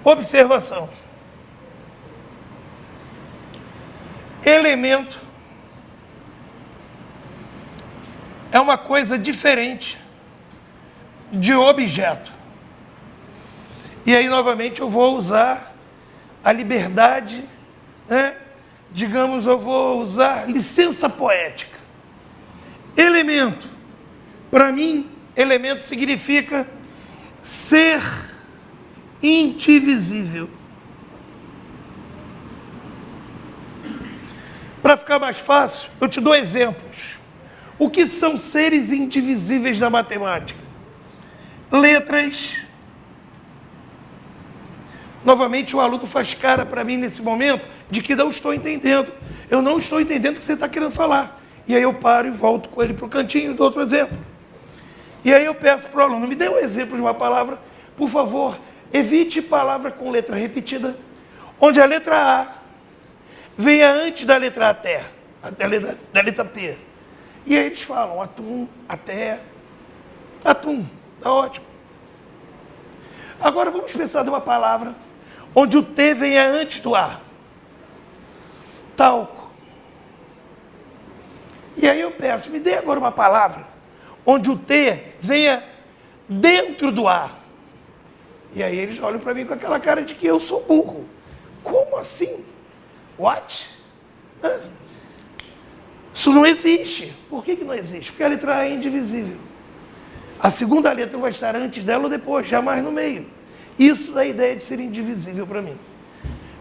Observação. Elemento é uma coisa diferente de objeto. E aí, novamente, eu vou usar a liberdade, né? Digamos, eu vou usar licença poética. Elemento. Para mim, elemento significa ser indivisível. Para ficar mais fácil, eu te dou exemplos. O que são seres indivisíveis na matemática? Letras. Novamente, o aluno faz cara para mim nesse momento de que não estou entendendo. Eu não estou entendendo o que você está querendo falar. E aí eu paro e volto com ele para o cantinho e dou outro exemplo. E aí eu peço para o aluno, me dê um exemplo de uma palavra, por favor, evite palavra com letra repetida, onde a letra A venha antes da letra até, da letra T. E aí eles falam atum, até, atum, tá ótimo. Agora vamos pensar numa palavra onde o T venha antes do A. Talco. E aí eu peço, me dê agora uma palavra onde o T venha dentro do A. E aí eles olham para mim com aquela cara de que eu sou burro. Como assim? What? Isso não existe. Por que não existe? Porque a letra A é indivisível. A segunda letra vai estar antes dela ou depois, jamais no meio. Isso dá a ideia de ser indivisível para mim.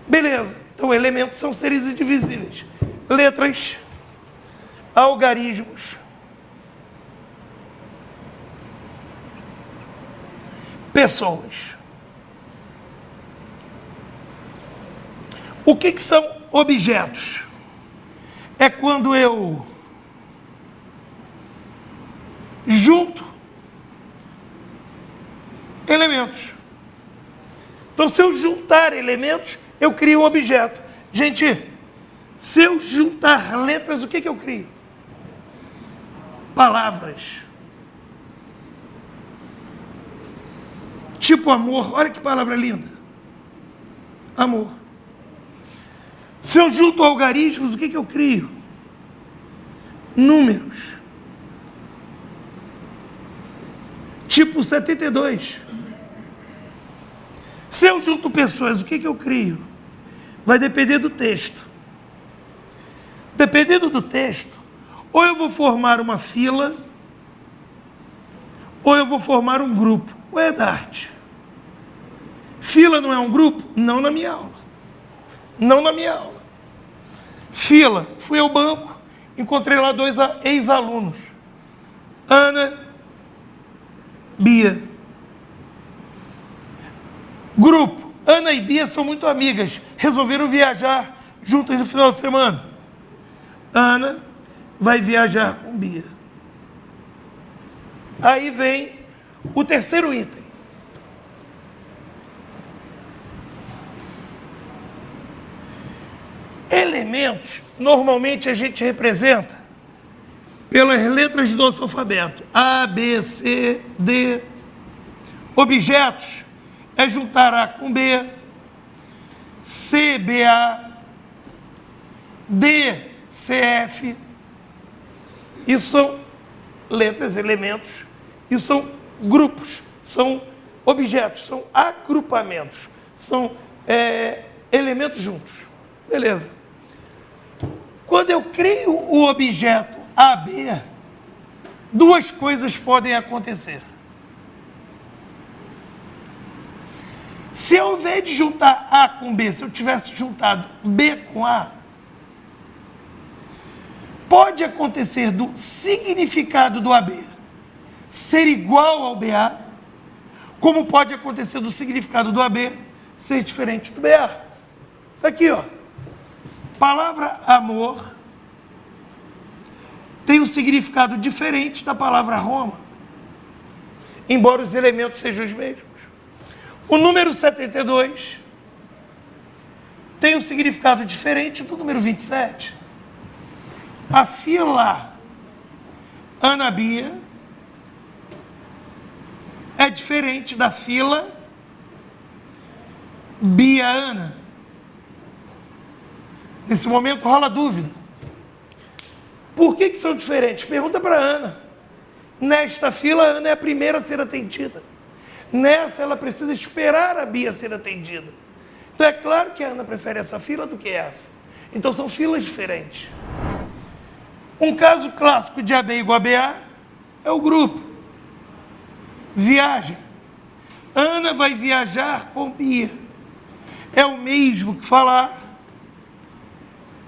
Beleza. Então, elementos são seres indivisíveis. Letras, algarismos, pessoas. O que são objetos? É quando eu junto elementos. Então, se eu juntar elementos, eu crio um objeto. Gente, se eu juntar letras, o que eu crio? Palavras. Tipo amor. Olha que palavra linda. Amor. Se eu junto algarismos, o que eu crio? Números. Tipo 72. Se eu junto pessoas, o que eu crio? Vai depender do texto. Dependendo do texto, ou eu vou formar uma fila, ou eu vou formar um grupo. Ué, Dart, fila não é um grupo? Não na minha aula. Não na minha aula. Fila, fui ao banco, encontrei lá 2 ex-alunos. Ana, Bia. Grupo, Ana e Bia são muito amigas, resolveram viajar juntas no final de semana. Ana vai viajar com Bia. Aí vem o terceiro item. Elementos, normalmente a gente representa pelas letras do nosso alfabeto. A, B, C, D. Objetos é juntar A com B, C, BA, D, CF. Isso são letras, elementos, isso são grupos, são objetos, são agrupamentos, são elementos juntos. Beleza. Quando eu crio o objeto AB, 2 coisas podem acontecer. Se ao invés de juntar A com B, se eu tivesse juntado B com A, pode acontecer do significado do AB ser igual ao BA, como pode acontecer do significado do AB ser diferente do BA. Está aqui, ó. Palavra amor tem um significado diferente da palavra Roma, embora os elementos sejam os mesmos. O número 72 tem um significado diferente do número 27. A fila Ana Bia é diferente da fila Bia, Ana. Nesse momento rola dúvida. Por que são diferentes? Pergunta para Ana. Nesta fila, a Ana é a primeira a ser atendida. Nessa, ela precisa esperar a Bia ser atendida. Então, é claro que a Ana prefere essa fila do que essa. Então, são filas diferentes. Um caso clássico de AB igual a BA é o grupo. Viagem. Ana vai viajar com Bia. É o mesmo que falar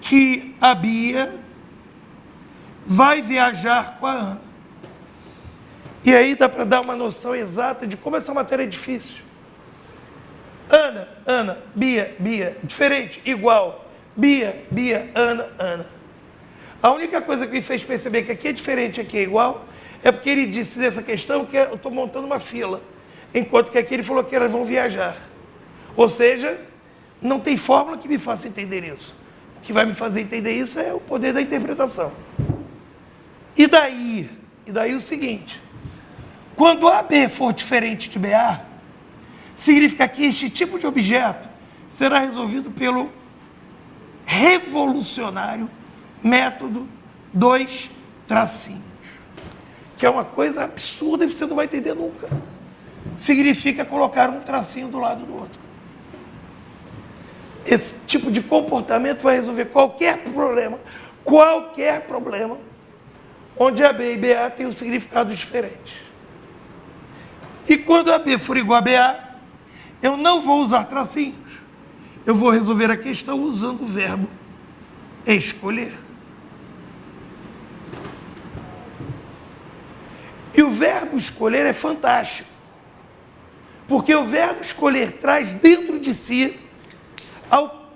que a Bia vai viajar com a Ana. E aí dá para dar uma noção exata de como essa matéria é difícil. Ana, Bia, diferente, igual. Bia, Ana. A única coisa que me fez perceber que aqui é diferente e aqui é igual é porque ele disse nessa questão que eu estou montando uma fila, enquanto que aqui ele falou que elas vão viajar. Ou seja, não tem fórmula que me faça entender isso. O que vai me fazer entender isso é o poder da interpretação. E daí o seguinte, quando AB for diferente de BA, significa que este tipo de objeto será resolvido pelo revolucionário método 2 tracinhos, que é uma coisa absurda e você não vai entender nunca. Significa colocar um tracinho do lado do outro. Esse tipo de comportamento vai resolver qualquer problema, onde AB e BA têm um significado diferente. E quando AB for igual a BA, eu não vou usar tracinhos. Eu vou resolver a questão usando o verbo escolher. E o verbo escolher é fantástico. Porque o verbo escolher traz dentro de si, ao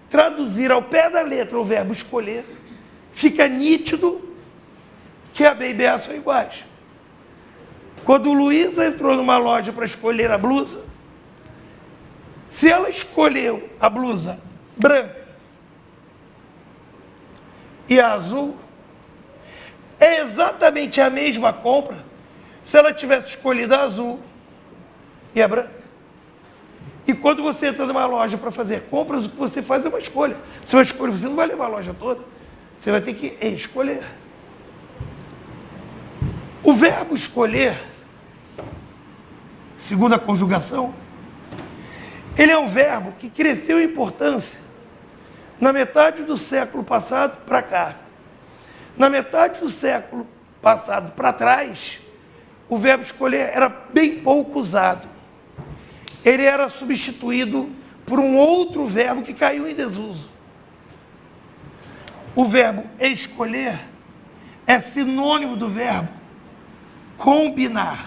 traduzir ao pé da letra o verbo escolher, fica nítido que AB e BA são iguais. Quando Luísa entrou numa loja para escolher a blusa, se ela escolheu a blusa branca e a azul, é exatamente a mesma compra se ela tivesse escolhido a azul e a branca. E quando você entra numa loja para fazer compras, o que você faz é uma escolha. Você vai escolher, você não vai levar a loja toda, você vai ter que escolher. O verbo escolher, segundo a conjugação, ele é um verbo que cresceu em importância na metade do século passado para cá. Na metade do século passado para trás, o verbo escolher era bem pouco usado. Ele era substituído por um outro verbo que caiu em desuso. O verbo escolher é sinônimo do verbo combinar.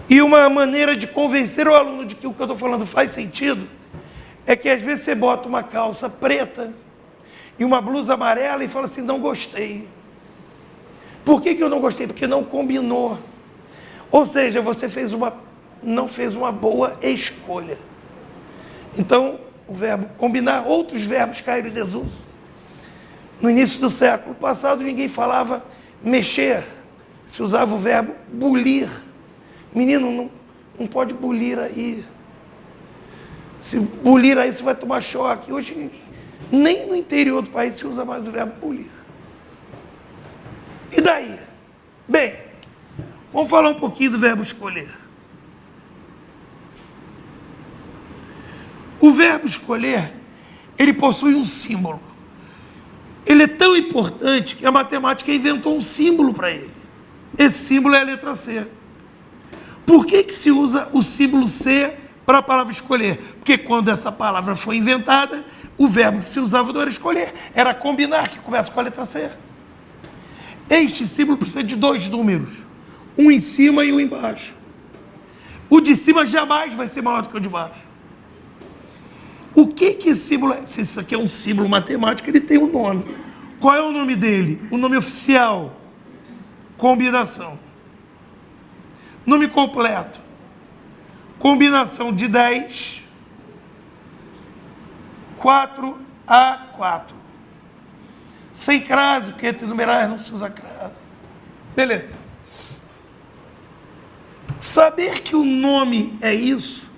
E uma maneira de convencer o aluno de que o que eu estou falando faz sentido é que às vezes você bota uma calça preta e uma blusa amarela e fala assim, não gostei. Por que eu não gostei? Porque não combinou. Ou seja, você não fez uma boa escolha. Então, o verbo combinar, outros verbos caíram em desuso. No início do século passado, ninguém falava mexer, se usava o verbo bulir. Menino, não pode bulir aí. Se bulir aí, você vai tomar choque. Hoje, nem no interior do país se usa mais o verbo bulir. E daí? Bem, vamos falar um pouquinho do verbo escolher. O verbo escolher, ele possui um símbolo. Ele é tão importante que a matemática inventou um símbolo para ele. Esse símbolo é a letra C. Por que se usa o símbolo C para a palavra escolher? Porque quando essa palavra foi inventada, o verbo que se usava não era escolher, era combinar, que começa com a letra C. Este símbolo precisa de dois números, um em cima e um embaixo. O de cima jamais vai ser maior do que o de baixo. O que esse símbolo é? Se isso aqui é um símbolo matemático, ele tem um nome. Qual é o nome dele? O nome oficial. Combinação. Nome completo. Combinação de 10, 4 a 4. Sem crase, porque entre numerais não se usa crase. Beleza. Saber que o nome é isso,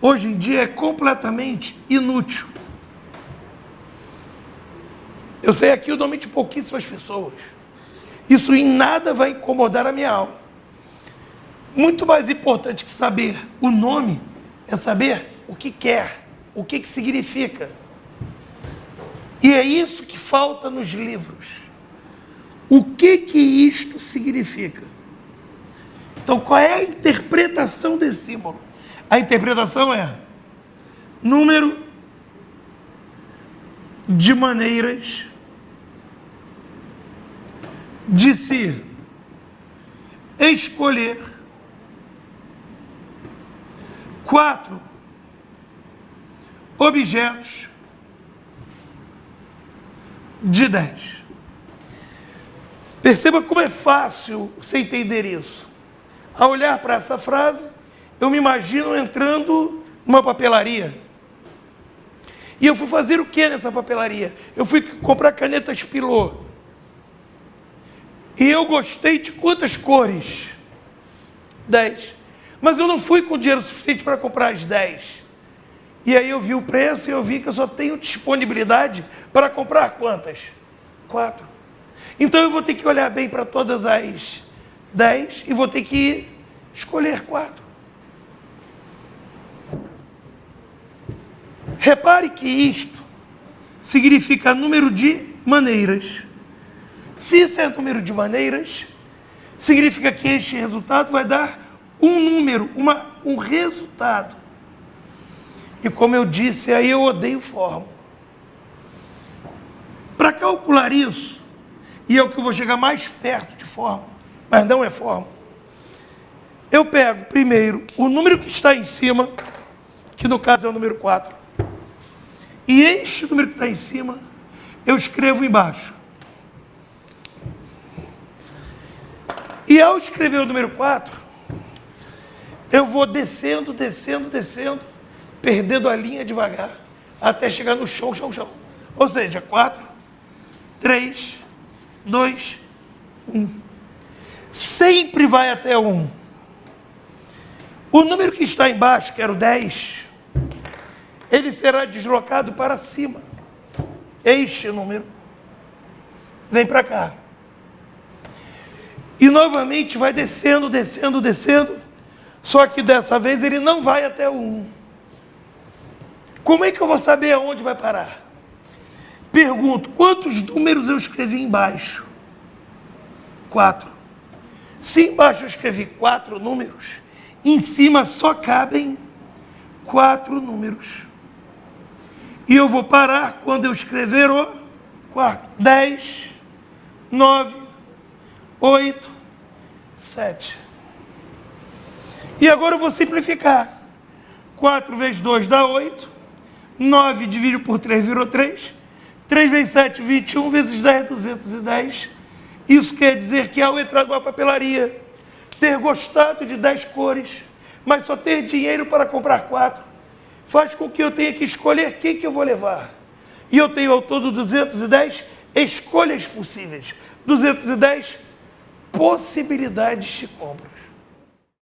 hoje em dia é completamente inútil. Eu sei aqui o nome de pouquíssimas pessoas. Isso em nada vai incomodar a minha aula. Muito mais importante que saber o nome é saber o que quer, o que significa. E é isso que falta nos livros. O que isto significa? Então, qual é a interpretação desse símbolo? A interpretação é número de maneiras de se escolher 4 objetos de 10. Perceba como é fácil você entender isso. Ao olhar para essa frase, eu me imagino entrando numa papelaria. E eu fui fazer o que nessa papelaria? Eu fui comprar canetas Pilô. E eu gostei de quantas cores? 10. Mas eu não fui com dinheiro suficiente para comprar as 10. E aí eu vi o preço e eu vi que eu só tenho disponibilidade para comprar quantas? 4. Então eu vou ter que olhar bem para todas as 10 e vou ter que escolher 4. Repare que isto significa número de maneiras. Se isso é número de maneiras, significa que este resultado vai dar um número, um resultado. E como eu disse, aí eu odeio fórmula. Para calcular isso, e é o que eu vou chegar mais perto de fórmula, mas não é fórmula, eu pego primeiro o número que está em cima, que no caso é o número 4, e este número que está em cima, eu escrevo embaixo. E ao escrever o número 4, eu vou descendo, perdendo a linha devagar, até chegar no chão. Ou seja, 4, 3, 2, 1. Sempre vai até 1. O número que está embaixo, que era o 10, ele será deslocado para cima. Este número vem para cá. E novamente vai descendo, só que dessa vez ele não vai até o 1. Como é que eu vou saber aonde vai parar? Pergunto, quantos números eu escrevi embaixo? 4. Se embaixo eu escrevi 4 números, em cima só cabem 4 números. E eu vou parar quando eu escrever o 4. 10, 9, 8, 7. E agora eu vou simplificar. 4 vezes 2 dá 8. 9 dividido por 3 virou 3. 3 vezes 7, 21. Vezes 10, 210. Isso quer dizer que ao entrar numa papelaria, ter gostado de 10 cores, mas só ter dinheiro para comprar 4, faz com que eu tenha que escolher quem que eu vou levar. E eu tenho ao todo 210 escolhas possíveis. 210 possibilidades de compra.